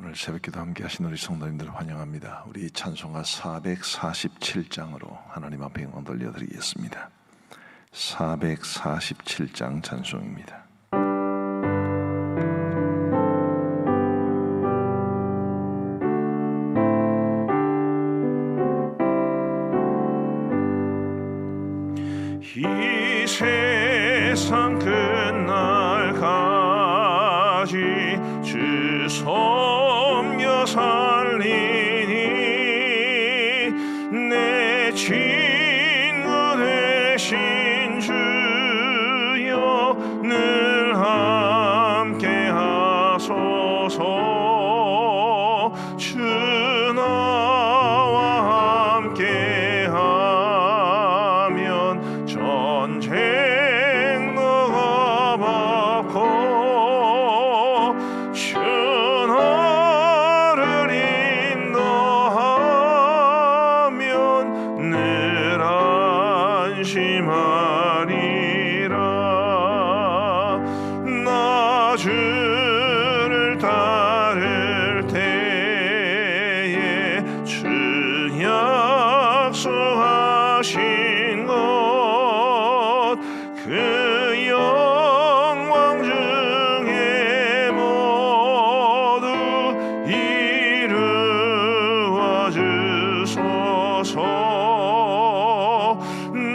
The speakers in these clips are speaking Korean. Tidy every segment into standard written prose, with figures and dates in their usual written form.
오늘 새벽기도 함께 하신 우리 성도님들 환영합니다. 우리 찬송가 447장으로 하나님 앞에 영광 돌려드리겠습니다. 447장 찬송입니다. 이 세상 끝날까지 주 섬겨 살리니 내 친구 되신 주여 늘 함께 하소서. 주 나와 함께 하면 전쟁 너가 받고 주 나를 인도하면 늘 안심하리라. 나 주를 따를 때에 주 약속하신 것 그 영광 중에 모두 이루어 주소서.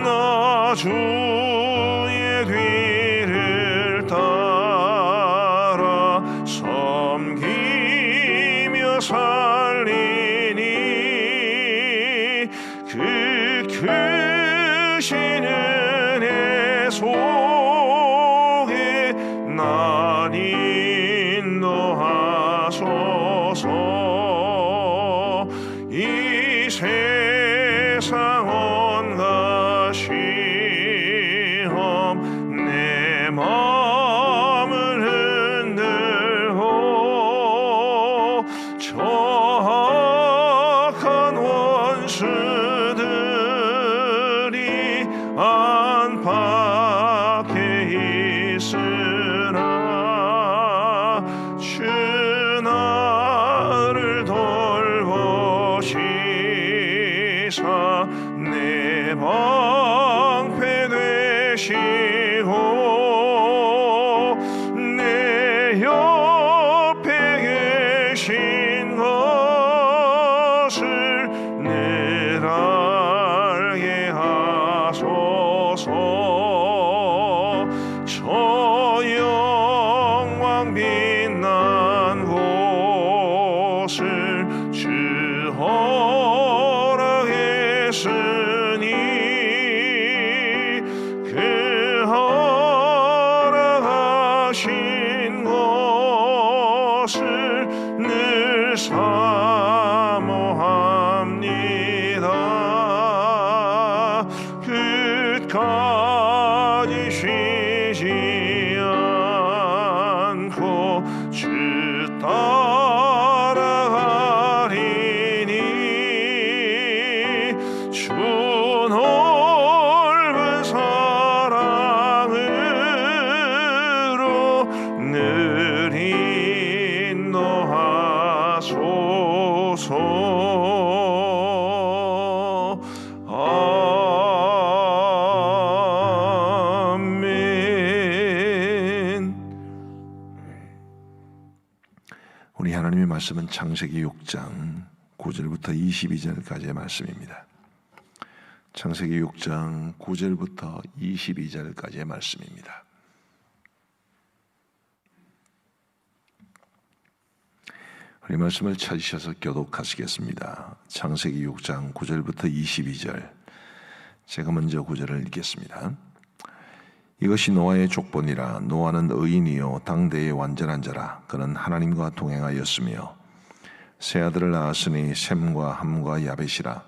나 주의 뒤를 따라 섬기며 살리니 그 크신 은혜 속에 날 인도하소서. 이 세상 온갖 시험 내 마음을 흔들고 저악한 원수들이 안팎에 있으나 주 나를 돌보시사 내 방패 되시고 내 옆에 계신 것을 늘 알게 하소서. 저 영광 빛난 곳을 주 허락했으니 그 허락하신 것을 늘 사모합니다. 끝까지 쉬지 않고 주 따라가리니 주 넓은 사랑으로 늘 인도하소서. 아멘. 우리 하나님의 말씀은 창세기 6장 9절부터 22절까지의 말씀입니다. 창세기 6장 9절부터 22절까지의 말씀입니다. 우리 말씀을 찾으셔서 교독하시겠습니다. 창세기 6장 9절부터 22절, 제가 먼저 9절을 읽겠습니다. 이것이 노아의 족보니라. 노아는 의인이요 당대의 완전한 자라. 그는 하나님과 동행하였으며 세 아들을 낳았으니 셈과 함과 야벳이라.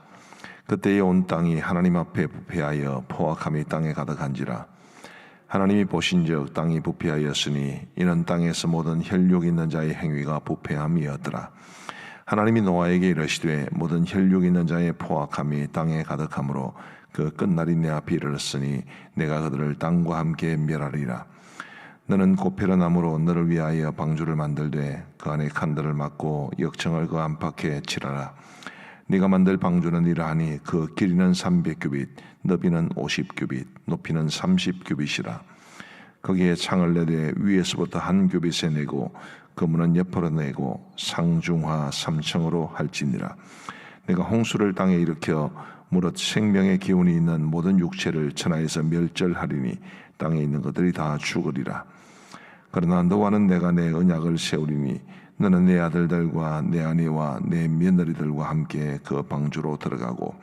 그때에 온 땅이 하나님 앞에 부패하여 포악함이 땅에 가득한지라. 하나님이 보신즉 땅이 부패하였으니 이는 땅에서 모든 혈육 있는 자의 행위가 부패함이었더라. 하나님이 노아에게 이르시되 모든 혈육 있는 자의 포악함이 땅에 가득하므로 그 끝날이 내 앞에 이르렀으니 내가 그들을 땅과 함께 멸하리라. 너는 고페라 나무로 너를 위하여 방주를 만들되 그 안에 칸들을 막고 역청을 그 안팎에 칠하라. 네가 만들 방주는 이러하니 그 길이는 300규빗, 너비는 50규빗, 높이는 30규빗이라. 거기에 창을 내되 위에서부터 한 규빗에 내고 그 문은 옆으로 내고 상중하 3층으로 할지니라. 내가 홍수를 땅에 일으켜 무릇 생명의 기운이 있는 모든 육체를 천하에서 멸절하리니 땅에 있는 것들이 다 죽으리라. 그러나 너와는 내가 내 언약을 세우리니 너는 내 아들들과 내 아내와 내 며느리들과 함께 그 방주로 들어가고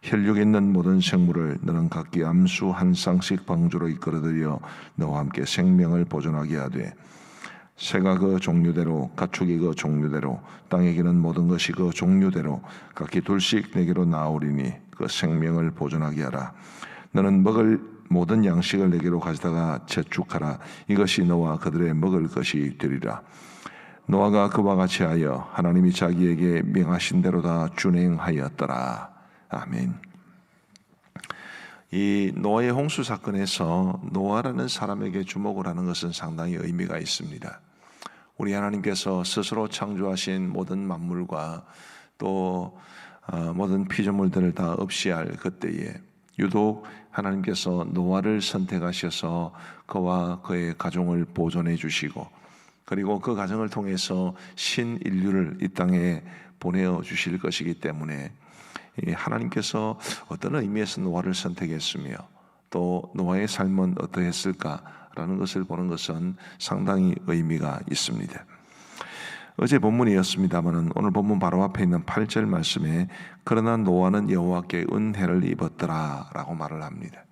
혈육에 있는 모든 생물을 너는 각기 암수 한 쌍씩 방주로 이끌어들여 너와 함께 생명을 보존하게 하되 새가 그 종류대로 가축이 그 종류대로 땅에 기는 모든 것이 그 종류대로 각기 둘씩 내게로 나오리니 그 생명을 보존하게 하라. 너는 먹을 모든 양식을 내게로 가져다가 저축하라. 이것이 너와 그들의 먹을 것이 되리라. 노아가 그와 같이 하여 하나님이 자기에게 명하신 대로 다 준행하였더라. 아멘. 이 노아의 홍수 사건에서 노아라는 사람에게 주목을 하는 것은 상당히 의미가 있습니다. 우리 하나님께서 스스로 창조하신 모든 만물과 또 모든 피조물들을 다 없이할 그때에 유독 하나님께서 노아를 선택하셔서 그와 그의 가정을 보존해 주시고 그리고 그 가정을 통해서 신인류를 이 땅에 보내어 주실 것이기 때문에 하나님께서 어떤 의미에서 노아를 선택했으며 또 노아의 삶은 어떠했을까라는 것을 보는 것은 상당히 의미가 있습니다. 어제 본문이었습니다마는 오늘 본문 바로 앞에 있는 8절 말씀에 그러나 노아는 여호와께 은혜를 입었더라라고 말을 합니다.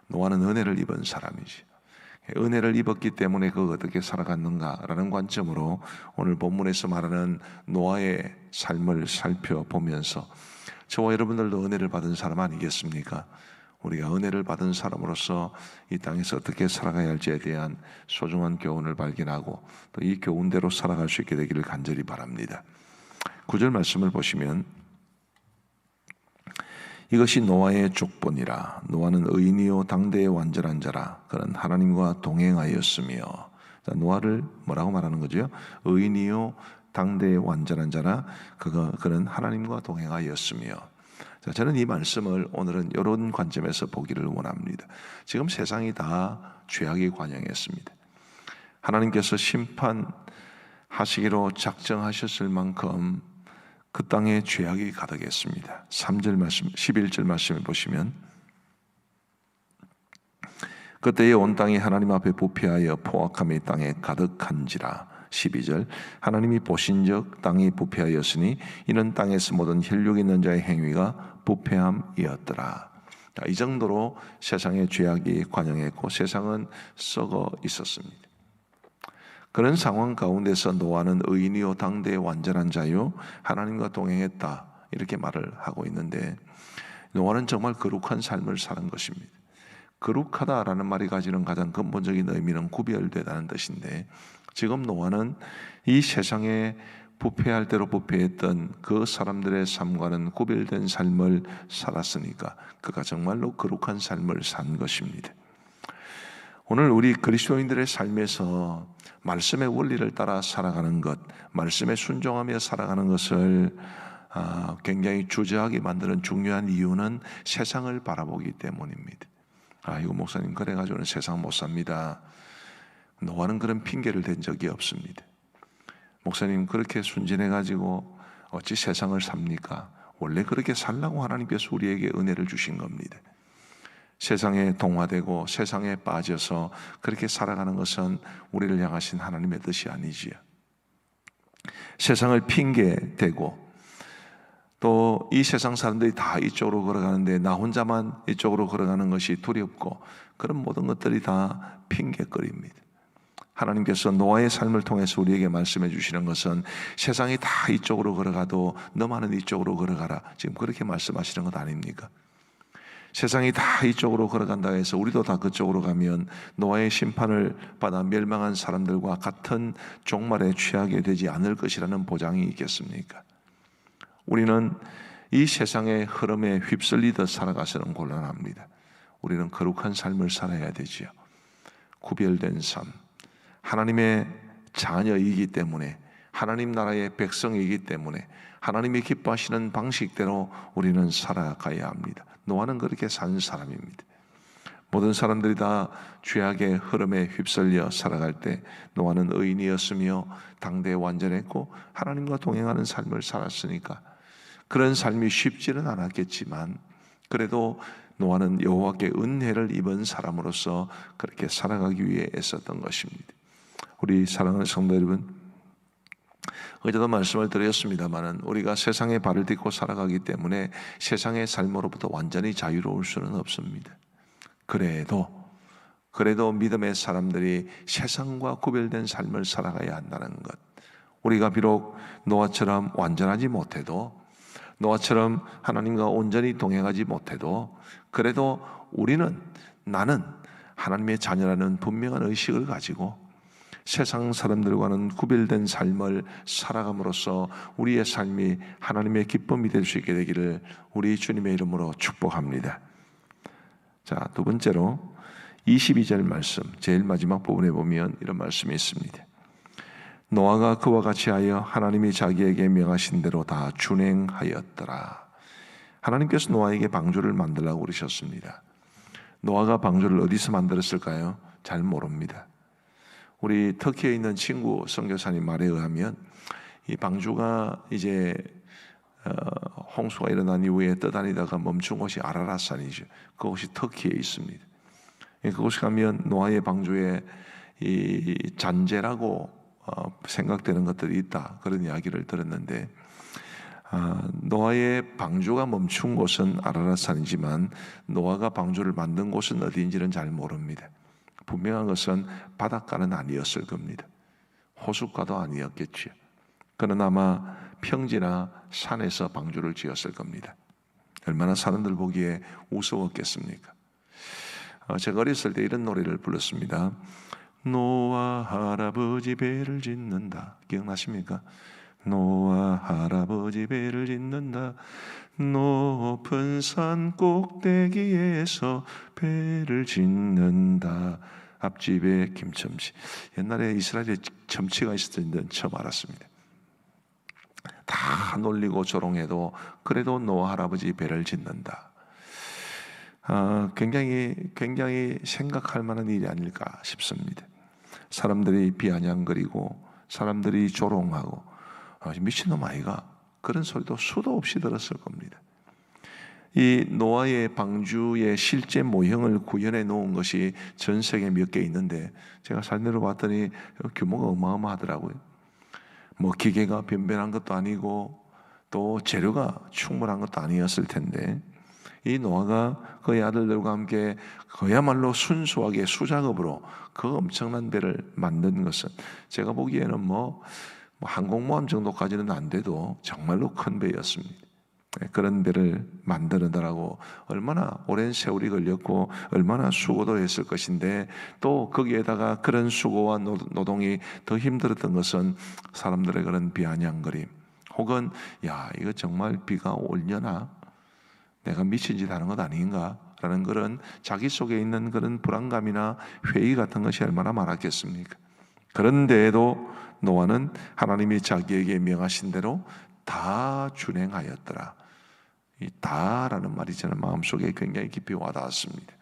노아는 은혜를 입은 사람이지. 은혜를 입었기 때문에 그가 어떻게 살아갔는가라는 관점으로 오늘 본문에서 말하는 노아의 삶을 살펴보면서 저와 여러분들도 은혜를 받은 사람 아니겠습니까? 우리가 은혜를 받은 사람으로서 이 땅에서 어떻게 살아가야 할지에 대한 소중한 교훈을 발견하고 또 이 교훈대로 살아갈 수 있게 되기를 간절히 바랍니다. 9절 말씀을 보시면 이것이 노아의 족본이라. 노아는 의인이요 당대의 완전한 자라. 그는 하나님과 동행하였으며. 자, 노아를 뭐라고 말하는 거죠? 의인이요 당대의 완전한 자라. 그는 하나님과 동행하였으며. 자, 저는 이 말씀을 오늘은 이런 관점에서 보기를 원합니다. 지금 세상이 다 죄악에 관영했습니다. 하나님께서 심판하시기로 작정하셨을 만큼 그 땅에 죄악이 가득했습니다. 3절 말씀, 11절 말씀을 보시면 그때에 온 땅이 하나님 앞에 부패하여 포악함이 땅에 가득한지라. 12절 하나님이 보신즉 땅이 부패하였으니 이는 땅에서 모든 혈육 있는 자의 행위가 부패함이었더라. 이 정도로 세상에 죄악이 관영했고 세상은 썩어 있었습니다. 그런 상황 가운데서 노아는 의인이요 당대의 완전한 자요 하나님과 동행했다 이렇게 말을 하고 있는데 노아는 정말 거룩한 삶을 사는 것입니다. 거룩하다라는 말이 가지는 가장 근본적인 의미는 구별되다는 뜻인데 지금 노아는 이 세상에 부패할 대로 부패했던 그 사람들의 삶과는 구별된 삶을 살았으니까 그가 정말로 거룩한 삶을 산 것입니다. 오늘 우리 그리스도인들의 삶에서 말씀의 원리를 따라 살아가는 것, 말씀에 순종하며 살아가는 것을 굉장히 주저하게 만드는 중요한 이유는 세상을 바라보기 때문입니다. 이거 목사님 그래가지고는 세상 못 삽니다. 노아는 그런 핑계를 댄 적이 없습니다. 목사님 그렇게 순진해가지고 어찌 세상을 삽니까? 원래 그렇게 살라고 하나님께서 우리에게 은혜를 주신 겁니다. 세상에 동화되고 세상에 빠져서 그렇게 살아가는 것은 우리를 향하신 하나님의 뜻이 아니지요. 세상을 핑계대고 또 이 세상 사람들이 다 이쪽으로 걸어가는데 나 혼자만 이쪽으로 걸어가는 것이 두렵고 그런 모든 것들이 다 핑계거리입니다. 하나님께서 노아의 삶을 통해서 우리에게 말씀해 주시는 것은 세상이 다 이쪽으로 걸어가도 너만은 이쪽으로 걸어가라. 지금 그렇게 말씀하시는 것 아닙니까? 세상이 다 이쪽으로 걸어간다 해서 우리도 다 그쪽으로 가면 노아의 심판을 받아 멸망한 사람들과 같은 종말에 취하게 되지 않을 것이라는 보장이 있겠습니까? 우리는 이 세상의 흐름에 휩쓸리듯 살아가서는 곤란합니다. 우리는 거룩한 삶을 살아야 되지요. 구별된 삶, 하나님의 자녀이기 때문에, 하나님 나라의 백성이기 때문에 하나님이 기뻐하시는 방식대로 우리는 살아가야 합니다. 노아는 그렇게 산 사람입니다. 모든 사람들이 다 죄악의 흐름에 휩쓸려 살아갈 때 노아는 의인이었으며 당대에 완전했고 하나님과 동행하는 삶을 살았으니까 그런 삶이 쉽지는 않았겠지만 그래도 노아는 여호와께 은혜를 입은 사람으로서 그렇게 살아가기 위해 애썼던 것입니다. 우리 사랑하는 성도 여러분, 어제도 말씀을 드렸습니다마는 우리가 세상의 발을 딛고 살아가기 때문에 세상의 삶으로부터 완전히 자유로울 수는 없습니다. 그래도 믿음의 사람들이 세상과 구별된 삶을 살아가야 한다는 것, 우리가 비록 노아처럼 완전하지 못해도, 노아처럼 하나님과 온전히 동행하지 못해도 그래도 나는 하나님의 자녀라는 분명한 의식을 가지고 세상 사람들과는 구별된 삶을 살아감으로써 우리의 삶이 하나님의 기쁨이 될 수 있게 되기를 우리 주님의 이름으로 축복합니다. 자, 두 번째로 22절 말씀, 제일 마지막 부분에 보면 이런 말씀이 있습니다. 노아가 그와 같이 하여 하나님이 자기에게 명하신 대로 다 준행하였더라. 하나님께서 노아에게 방주를 만들라고 그러셨습니다. 노아가 방주를 어디서 만들었을까요? 잘 모릅니다. 우리 터키에 있는 친구 선교사님 말에 의하면 이 방주가 이제 홍수가 일어난 이후에 떠다니다가 멈춘 곳이 아라랏산이죠. 그곳이 터키에 있습니다. 그곳에 가면 노아의 방주에 이 잔재라고 생각되는 것들이 있다, 그런 이야기를 들었는데 노아의 방주가 멈춘 곳은 아라랏산이지만 노아가 방주를 만든 곳은 어디인지는 잘 모릅니다. 분명한 것은 바닷가는 아니었을 겁니다. 호숫가도 아니었겠죠. 그는 아마 평지나 산에서 방주를 지었을 겁니다. 얼마나 사람들 보기에 우스웠겠습니까? 제가 어렸을 때 이런 노래를 불렀습니다. 노아 할아버지 배를 짓는다. 기억나십니까? 노아 할아버지 배를 짓는다. 높은 산 꼭대기에서 배를 짓는다. 앞집에 김첨치. 옛날에 이스라엘에 첨치가 있었던 데는 처음 알았습니다. 다 놀리고 조롱해도 그래도 노아 할아버지 배를 짓는다. 굉장히 생각할 만한 일이 아닐까 싶습니다. 사람들이 비아냥거리고 사람들이 조롱하고 미친놈 아이가, 그런 소리도 수도 없이 들었을 겁니다. 이 노아의 방주의 실제 모형을 구현해 놓은 것이 전 세계에 몇 개 있는데 제가 살면서 봤더니 규모가 어마어마하더라고요. 뭐 기계가 변변한 것도 아니고 또 재료가 충분한 것도 아니었을 텐데 이 노아가 그의 아들들과 함께 그야말로 순수하게 수작업으로 그 엄청난 배를 만든 것은 제가 보기에는 뭐 항공모함 정도까지는 안 돼도 정말로 큰 배였습니다. 그런 배를 만드느라고 얼마나 오랜 세월이 걸렸고 얼마나 수고도 했을 것인데 또 거기에다가 그런 수고와 노동이 더 힘들었던 것은 사람들의 그런 비아냥거림 혹은 야 이거 정말 비가 올려나? 내가 미친 짓 하는 것 아닌가? 라는 그런 자기 속에 있는 그런 불안감이나 회의 같은 것이 얼마나 많았겠습니까? 그런데에도 노아는 하나님이 자기에게 명하신 대로 다 준행하였더라. 이 다라는 말이 저는 마음속에 굉장히 깊이 와닿았습니다.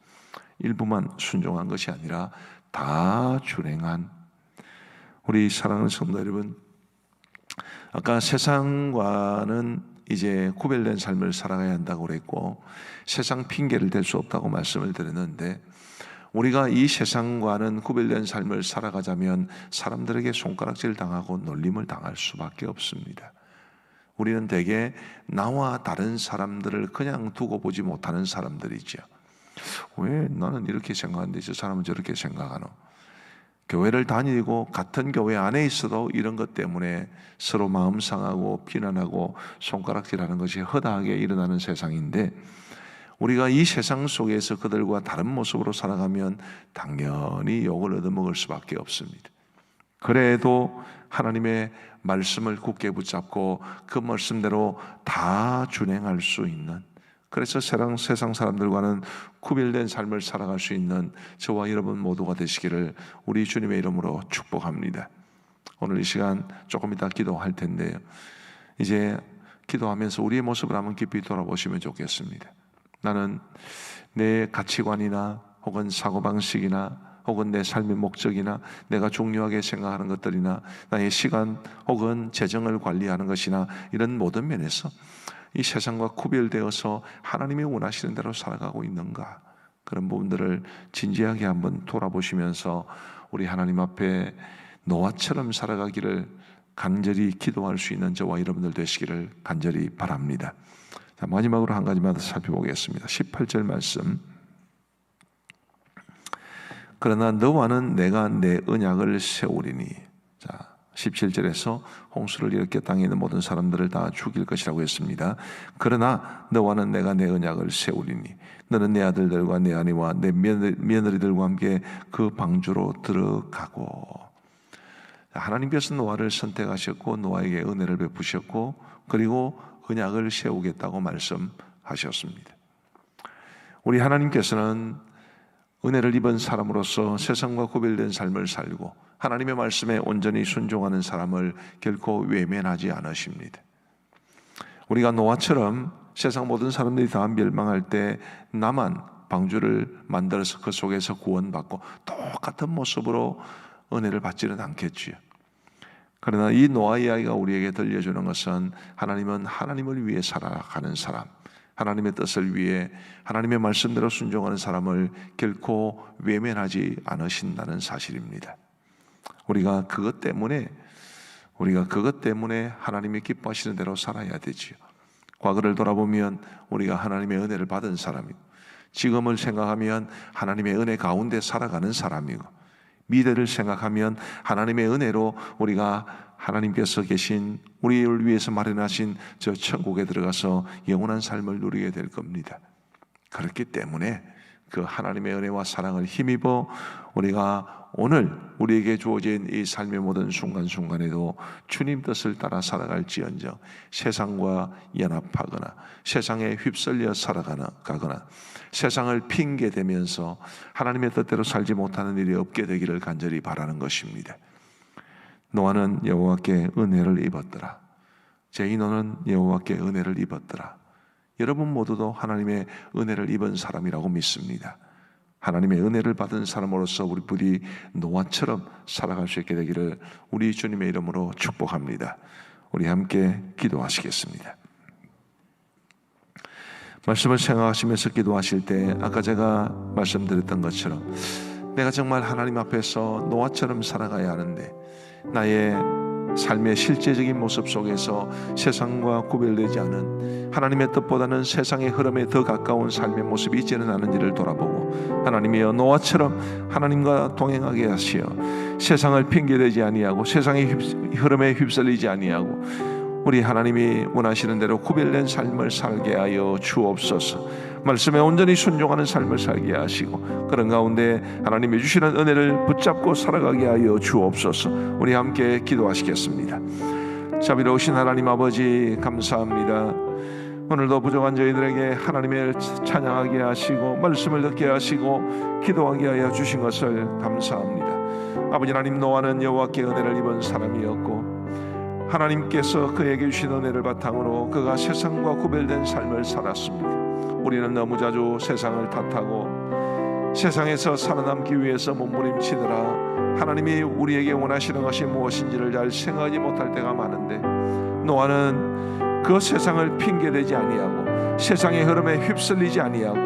일부만 순종한 것이 아니라 다 준행한 우리 사랑하는 성도 여러분, 아까 세상과는 이제 구별된 삶을 살아가야 한다고 그랬고 세상 핑계를 댈 수 없다고 말씀을 드렸는데 우리가 이 세상과는 구별된 삶을 살아가자면 사람들에게 손가락질 당하고 놀림을 당할 수밖에 없습니다. 우리는 대개 나와 다른 사람들을 그냥 두고 보지 못하는 사람들이죠. 왜 나는 이렇게 생각하는데 저 사람은 저렇게 생각하노? 교회를 다니고 같은 교회 안에 있어도 이런 것 때문에 서로 마음 상하고 비난하고 손가락질하는 것이 허다하게 일어나는 세상인데 우리가 이 세상 속에서 그들과 다른 모습으로 살아가면 당연히 욕을 얻어먹을 수밖에 없습니다. 그래도 하나님의 말씀을 굳게 붙잡고 그 말씀대로 다 준행할 수 있는 그래서 세상 사람들과는 구별된 삶을 살아갈 수 있는 저와 여러분 모두가 되시기를 우리 주님의 이름으로 축복합니다. 오늘 이 시간 조금 이따 기도할 텐데요, 이제 기도하면서 우리의 모습을 한번 깊이 돌아보시면 좋겠습니다. 나는 내 가치관이나 혹은 사고방식이나 혹은 내 삶의 목적이나 내가 중요하게 생각하는 것들이나 나의 시간 혹은 재정을 관리하는 것이나 이런 모든 면에서 이 세상과 구별되어서 하나님이 원하시는 대로 살아가고 있는가, 그런 부분들을 진지하게 한번 돌아보시면서 우리 하나님 앞에 노아처럼 살아가기를 간절히 기도할 수 있는 저와 여러분들 되시기를 간절히 바랍니다. 자, 마지막으로 한 가지만 더 살펴보겠습니다. 18절 말씀. 그러나 너와는 내가 내 언약을 세우리니. 자, 17절에서 홍수를 일으켜 땅에 있는 모든 사람들을 다 죽일 것이라고 했습니다. 그러나 너와는 내가 내 언약을 세우리니 너는 내 아들들과 내 아내와 내 며느리들과 함께 그 방주로 들어가고. 하나님께서 노아를 선택하셨고 노아에게 은혜를 베푸셨고 그리고 언약을 세우겠다고 말씀하셨습니다. 우리 하나님께서는 은혜를 입은 사람으로서 세상과 구별된 삶을 살고 하나님의 말씀에 온전히 순종하는 사람을 결코 외면하지 않으십니다. 우리가 노아처럼 세상 모든 사람들이 다 멸망할 때 나만 방주를 만들어서 그 속에서 구원받고 똑같은 모습으로 은혜를 받지는 않겠지요. 그러나 이 노아 이야기가 우리에게 들려주는 것은 하나님은 하나님을 위해 살아가는 사람, 하나님의 뜻을 위해 하나님의 말씀대로 순종하는 사람을 결코 외면하지 않으신다는 사실입니다. 우리가 그것 때문에 하나님이 기뻐하시는 대로 살아야 되지요. 과거를 돌아보면 우리가 하나님의 은혜를 받은 사람이고, 지금을 생각하면 하나님의 은혜 가운데 살아가는 사람이고, 미래를 생각하면 하나님의 은혜로 우리가 하나님께서 계신 우리를 위해서 마련하신 저 천국에 들어가서 영원한 삶을 누리게 될 겁니다. 그렇기 때문에 그 하나님의 은혜와 사랑을 힘입어 우리가 오늘 우리에게 주어진 이 삶의 모든 순간순간에도 주님 뜻을 따라 살아갈지언정 세상과 연합하거나 세상에 휩쓸려 살아가거나 세상을 핑계대면서 하나님의 뜻대로 살지 못하는 일이 없게 되기를 간절히 바라는 것입니다. 노아는 여호와께 은혜를 입었더라. 제 인원은 여호와께 은혜를 입었더라. 여러분 모두도 하나님의 은혜를 입은 사람이라고 믿습니다. 하나님의 은혜를 받은 사람으로서 우리 부디 노아처럼 살아갈 수 있게 되기를 우리 주님의 이름으로 축복합니다. 우리 함께 기도하시겠습니다. 말씀을 생각하시면서 기도하실 때 아까 제가 말씀드렸던 것처럼 내가 정말 하나님 앞에서 노아처럼 살아가야 하는데 나의 삶의 실제적인 모습 속에서 세상과 구별되지 않은 하나님의 뜻보다는 세상의 흐름에 더 가까운 삶의 모습이 있지는 않은지를 돌아보고 하나님이여 노아처럼 하나님과 동행하게 하시어 세상을 핑계대지 아니하고 세상의 흐름에 휩쓸리지 아니하고 우리 하나님이 원하시는 대로 구별된 삶을 살게 하여 주옵소서. 말씀에 온전히 순종하는 삶을 살게 하시고 그런 가운데 하나님이 주시는 은혜를 붙잡고 살아가게 하여 주옵소서. 우리 함께 기도하시겠습니다. 자비로우신 하나님 아버지 감사합니다. 오늘도 부족한 저희들에게 하나님을 찬양하게 하시고 말씀을 듣게 하시고 기도하게 하여 주신 것을 감사합니다. 아버지 하나님, 노아는 여호와께 은혜를 입은 사람이었고 하나님께서 그에게 주신 은혜를 바탕으로 그가 세상과 구별된 삶을 살았습니다. 우리는 너무 자주 세상을 탓하고 세상에서 살아남기 위해서 몸부림치느라 하나님이 우리에게 원하시는 것이 무엇인지를 잘 생각하지 못할 때가 많은데 노아는 그 세상을 핑계대지 아니하고 세상의 흐름에 휩쓸리지 아니하고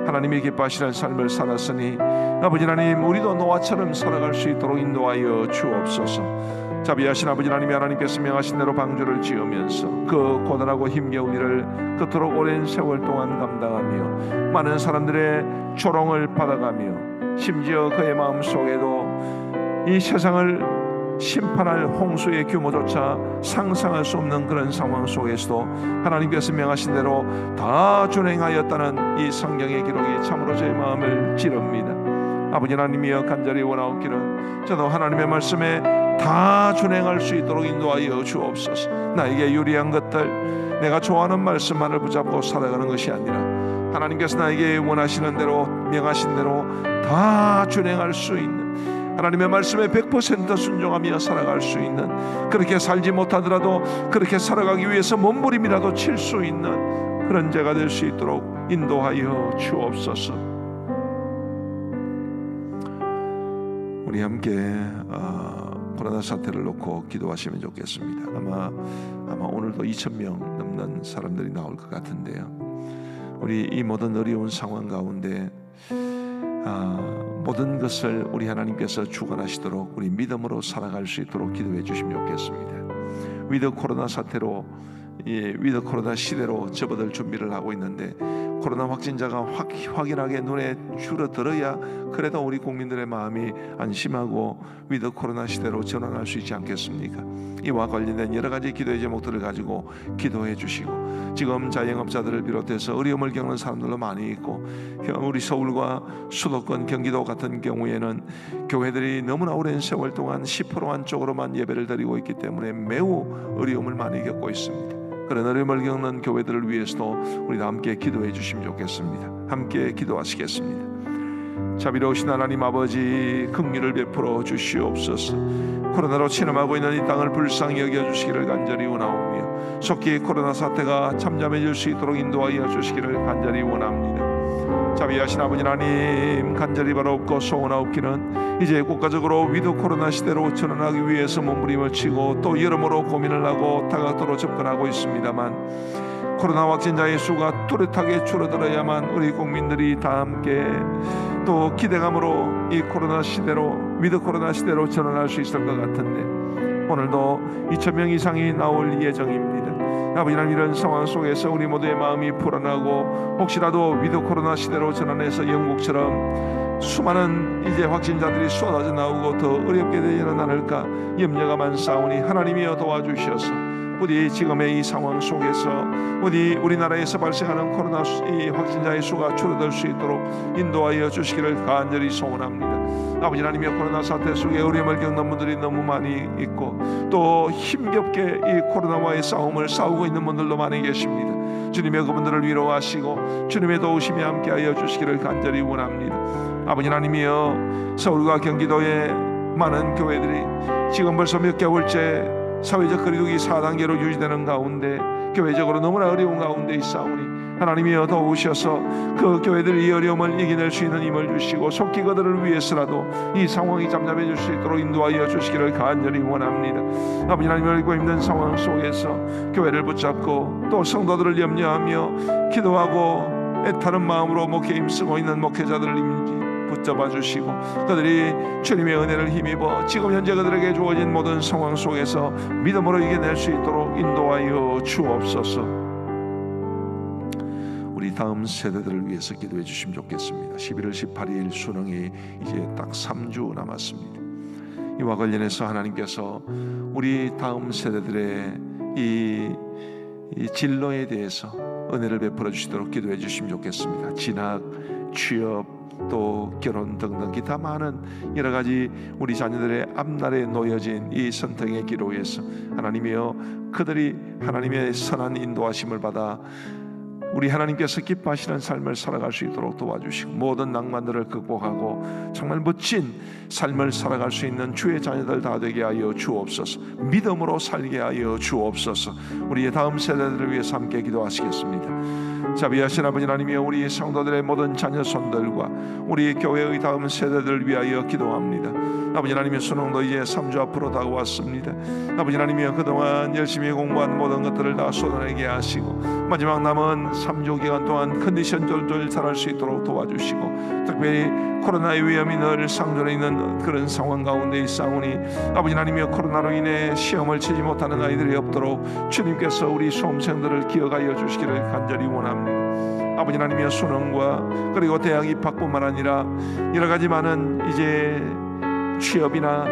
하나님이 기뻐하시는 삶을 살았으니 아버지 하나님, 우리도 노아처럼 살아갈 수 있도록 인도하여 주옵소서. 자비하신 아버지 하나님이 하나님께서 명하신 대로 방주를 지으면서 그 고단하고 힘겨운 일을 그토록 오랜 세월 동안 감당하며 많은 사람들의 조롱을 받아가며 심지어 그의 마음속에도 이 세상을 심판할 홍수의 규모조차 상상할 수 없는 그런 상황 속에서도 하나님께서 명하신 대로 다 준행하였다는 이 성경의 기록이 참으로 제 마음을 찌릅니다. 아버지 하나님이여, 간절히 원하옵기는 저도 하나님의 말씀에 다 준행할 수 있도록 인도하여 주옵소서. 나에게 유리한 것들, 내가 좋아하는 말씀만을 붙잡고 살아가는 것이 아니라 하나님께서 나에게 원하시는 대로, 명하신 대로 다 준행할 수 있는, 하나님의 말씀에 100% 순종하며 살아갈 수 있는, 그렇게 살지 못하더라도 그렇게 살아가기 위해서 몸부림이라도 칠 수 있는 그런 자가 될 수 있도록 인도하여 주옵소서. 우리 함께 코로나 사태를 놓고 기도하시면 좋겠습니다. 아마 오늘도 2,000명 넘는 사람들이 나올 것 같은데요. 우리 이 모든 어려운 상황 가운데 모든 것을 우리 하나님께서 주관하시도록 우리 믿음으로 살아갈 수 있도록 기도해 주시면 좋겠습니다. 위드 코로나 사태로, 위드 코로나 시대로 접어들 준비를 하고 있는데, 코로나 확진자가 확연하게 눈에 줄어들어야 그래도 우리 국민들의 마음이 안심하고 위드 코로나 시대로 전환할 수 있지 않겠습니까? 이와 관련된 여러 가지 기도의 제목들을 가지고 기도해 주시고, 지금 자영업자들을 비롯해서 어려움을 겪는 사람들도 많이 있고, 우리 서울과 수도권 경기도 같은 경우에는 교회들이 너무나 오랜 세월 동안 10% 안쪽으로만 예배를 드리고 있기 때문에 매우 어려움을 많이 겪고 있습니다. 그런 어려움을 겪는 교회들을 위해서도 우리 다 함께 기도해 주시면 좋겠습니다. 함께 기도하시겠습니다. 자비로우신 하나님 아버지, 긍휼을 베풀어 주시옵소서. 코로나로 침범하고 있는 이 땅을 불쌍히 여겨주시기를 간절히 원하오며, 속히 코로나 사태가 잠잠해질 수 있도록 인도하여 주시기를 간절히 원합니다. 자비하신 아버지 하나님, 간절히 바라옵고 소원하옵기는 이제 국가적으로 위드 코로나 시대로 전환하기 위해서 몸부림을 치고 또 여러모로 고민을 하고 다각도로 접근하고 있습니다만, 코로나 확진자의 수가 뚜렷하게 줄어들어야만 우리 국민들이 다 함께 또 기대감으로 이 코로나 시대로, 위드 코로나 시대로 전환할 수 있을 것 같은데, 오늘도 2,000명 이상이 나올 예정입니다. 아버지 하나님, 이런 상황 속에서 우리 모두의 마음이 불안하고, 혹시라도 위드 코로나 시대로 전환해서 영국처럼 수많은 이제 확진자들이 쏟아져 나오고 더 어렵게 되지는 않을까 염려가 많사오니, 하나님이여 도와주셔서 부디 지금의 이 상황 속에서 부디 우리나라에서 발생하는 코로나 이 확진자의 수가 줄어들 수 있도록 인도하여 주시기를 간절히 소원합니다. 아버지 하나님의 코로나 사태 속에 어려움을 겪는 분들이 너무 많이 있고, 또 힘겹게 이 코로나와의 싸움을 싸우고 있는 분들도 많이 계십니다. 주님의 그분들을 위로하시고 주님의 도우심이 함께하여 주시기를 간절히 원합니다. 아버지 하나님이여, 서울과 경기도의 많은 교회들이 지금 벌써 몇 개월째 사회적 거리두기 4단계로 유지되는 가운데 교회적으로 너무나 어려운 가운데 있사오니, 하나님이여 도우셔서 그 교회들이 이 어려움을 이겨낼 수 있는 힘을 주시고, 속히 그들을 위해서라도 이 상황이 잠잠해질 수 있도록 인도하여 주시기를 간절히 원합니다. 아버지 하나님, 어렵고 힘든 상황 속에서 교회를 붙잡고 또 성도들을 염려하며 기도하고 애타는 마음으로 목회에 힘쓰고 있는 목회자들을 붙잡아 주시고, 그들이 주님의 은혜를 힘입어 지금 현재 그들에게 주어진 모든 상황 속에서 믿음으로 이겨낼 수 있도록 인도하여 주옵소서. 우리 다음 세대들을 위해서 기도해 주시면 좋겠습니다. 11월 18일 수능이 이제 딱 3주 남았습니다. 이와 관련해서 하나님께서 우리 다음 세대들의 이 진로에 대해서 은혜를 베풀어 주시도록 기도해 주시면 좋겠습니다. 진학, 취업, 또 결혼 등등 기타 많은 여러 가지 우리 자녀들의 앞날에 놓여진 이 선택의 기로에서 하나님이여, 그들이 하나님의 선한 인도하심을 받아 우리 하나님께서 기뻐하시는 삶을 살아갈 수 있도록 도와주시고, 모든 낭만들을 극복하고 정말 멋진 삶을 살아갈 수 있는 주의 자녀들 다 되게 하여 주옵소서. 믿음으로 살게 하여 주옵소서. 우리의 다음 세대들을 위해서 함께 기도하시겠습니다. 자비하신 아버지 하나님이여, 우리 성도들의 모든 자녀손들과 우리 교회의 다음 세대들을 위하여 기도합니다. 아버지 하나님의 수능도 이제 3주 앞으로 다가왔습니다. 아버지 하나님이여, 그동안 열심히 공부한 모든 것들을 다 쏟아내게 하시고, 마지막 남은 3주 기간 동안 컨디션 졸졸 잘할 수 있도록 도와주시고, 특별히 코로나의 위험이 늘 상존해 있는 그런 상황 가운데 있사오니, 아버지 하나님이여, 코로나로 인해 시험을 치지 못하는 아이들이 없도록 주님께서 우리 수험생들을 기억하여 주시기를 간절히 원합니다. 아버지 하나님이여, 수능과 그리고 대학 입학뿐만 아니라 여러 가지 많은 이제 취업이나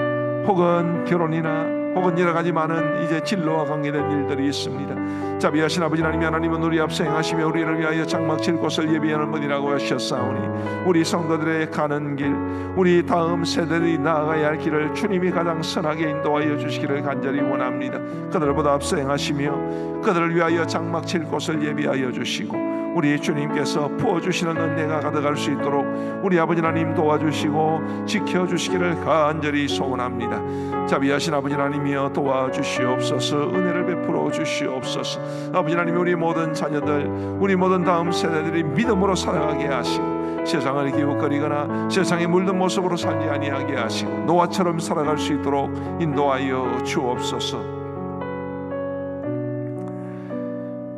혹은 결혼이나 혹은 여러 가지 많은 이제 진로와 관계된 일들이 있습니다. 자비하신 아버지 하나님은 우리 앞서 행하시며 우리를 위하여 장막 칠 곳을 예비하는 분이라고 하셨사오니 우리 성도들의 가는 길, 우리 다음 세대들이 나아가야 할 길을 주님이 가장 선하게 인도하여 주시기를 간절히 원합니다. 그들보다 앞서 행하시며 그들을 위하여 장막 칠 곳을 예비하여 주시고 우리 주님께서 부어주시는 은혜가 가득할 수 있도록 우리 아버지 하나님 도와주시고 지켜주시기를 간절히 소원합니다. 자비하신 아버지 하나님이여 도와주시옵소서. 은혜를 베풀어 주시옵소서. 아버지 하나님, 우리 모든 자녀들, 우리 모든 다음 세대들이 믿음으로 살아가게 하시고 세상을 기웃거리거나 세상에 물든 모습으로 살지 아니하게 하시고 노아처럼 살아갈 수 있도록 인도하여 주옵소서.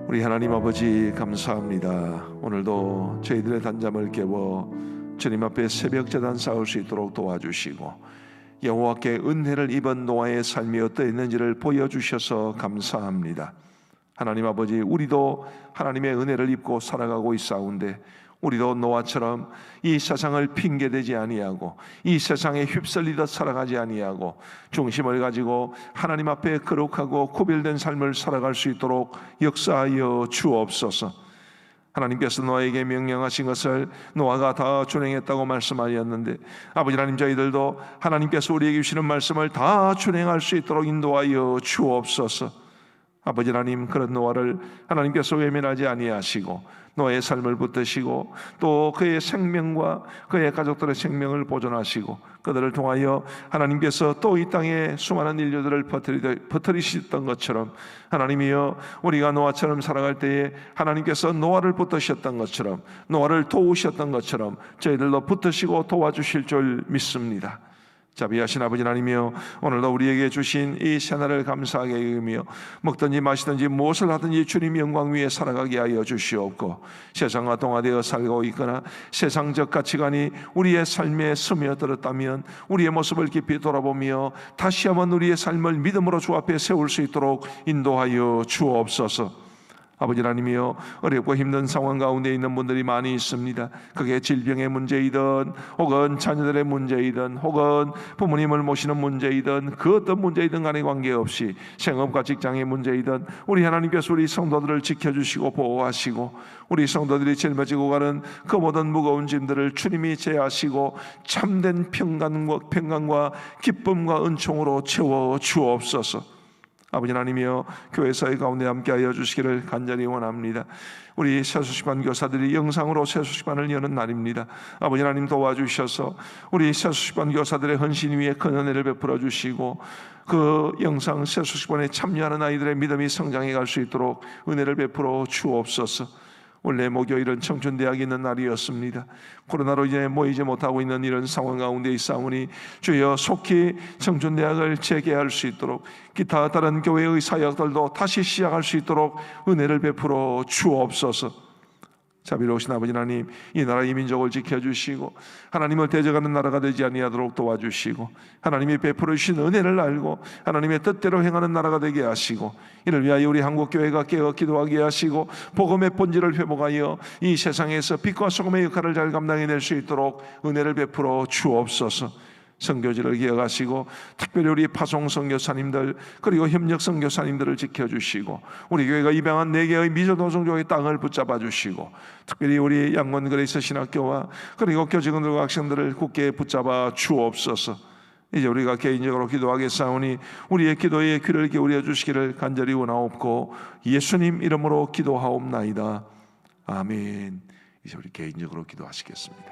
우리 하나님 아버지 감사합니다. 오늘도 저희들의 단잠을 깨워 주님 앞에 새벽 제단 쌓을 수 있도록 도와주시고 여호와께 은혜를 입은 노아의 삶이 어떠했는지를 보여주셔서 감사합니다. 하나님 아버지, 우리도 하나님의 은혜를 입고 살아가고 있사온데 우리도 노아처럼 이 세상을 핑계대지 아니하고 이 세상에 휩쓸리듯 살아가지 아니하고 중심을 가지고 하나님 앞에 거룩하고 구별된 삶을 살아갈 수 있도록 역사하여 주옵소서. 하나님께서 노아에게 명령하신 것을 노아가 다 준행했다고 말씀하셨는데 아버지 하나님, 저희들도 하나님께서 우리에게 주시는 말씀을 다 준행할 수 있도록 인도하여 주옵소서. 아버지 하나님, 그런 노아를 하나님께서 외면하지 아니하시고 노아의 삶을 붙드시고 또 그의 생명과 그의 가족들의 생명을 보존하시고 그들을 통하여 하나님께서 또 이 땅에 수많은 인류들을 퍼뜨리셨던 것처럼 하나님이여, 우리가 노아처럼 살아갈 때에 하나님께서 노아를 붙드셨던 것처럼 노아를 도우셨던 것처럼 저희들도 붙드시고 도와주실 줄 믿습니다. 자비하신 아버지 하나님이여, 오늘도 우리에게 주신 이 새날을 감사하게 여기며 먹든지 마시든지 무엇을 하든지 주님 영광 위에 살아가게 하여 주시옵고 세상과 동화되어 살고 있거나 세상적 가치관이 우리의 삶에 스며들었다면 우리의 모습을 깊이 돌아보며 다시 한번 우리의 삶을 믿음으로 주 앞에 세울 수 있도록 인도하여 주옵소서. 아버지 하나님이여, 어렵고 힘든 상황 가운데 있는 분들이 많이 있습니다. 그게 질병의 문제이든 혹은 자녀들의 문제이든 혹은 부모님을 모시는 문제이든 그 어떤 문제이든 간에 관계없이 생업과 직장의 문제이든 우리 하나님께서 우리 성도들을 지켜주시고 보호하시고 우리 성도들이 짊어지고 가는 그 모든 무거운 짐들을 주님이 제하시고 참된 평강과 기쁨과 은총으로 채워 주옵소서. 아버지 하나님이여, 교회 사회 가운데 함께하여 주시기를 간절히 원합니다. 우리 세수시반 교사들이 영상으로 세수시반을 여는 날입니다. 아버지 하나님, 도와주셔서 우리 세수시반 교사들의 헌신 위에 큰 은혜를 베풀어 주시고 그 영상 세수시반에 참여하는 아이들의 믿음이 성장해 갈 수 있도록 은혜를 베풀어 주옵소서. 원래 목요일은 청춘대학이 있는 날이었습니다. 코로나로 이제 모이지 못하고 있는 이런 상황 가운데 있사오니 주여, 속히 청춘대학을 재개할 수 있도록 기타 다른 교회의 사역들도 다시 시작할 수 있도록 은혜를 베풀어 주옵소서. 자비로우신 아버지 하나님, 이 나라 이 민족을 지켜주시고 하나님을 대적하는 나라가 되지 아니하도록 도와주시고 하나님이 베풀어 주신 은혜를 알고 하나님의 뜻대로 행하는 나라가 되게 하시고 이를 위하여 우리 한국교회가 깨어 기도하게 하시고 복음의 본질을 회복하여 이 세상에서 빛과 소금의 역할을 잘 감당해낼 수 있도록 은혜를 베풀어 주옵소서. 선교지를 기억하시고 특별히 우리 파송 선교사님들 그리고 협력 선교사님들을 지켜주시고 우리 교회가 입양한 4개의 미전도성족의 땅을 붙잡아 주시고 특별히 우리 양원 그레이스 신학교와 그리고 교직원들과 학생들을 굳게 붙잡아 주옵소서. 이제 우리가 개인적으로 기도하겠사오니 우리의 기도에 귀를 기울여 주시기를 간절히 원하옵고 예수님 이름으로 기도하옵나이다. 아멘. 이제 우리 개인적으로 기도하시겠습니다.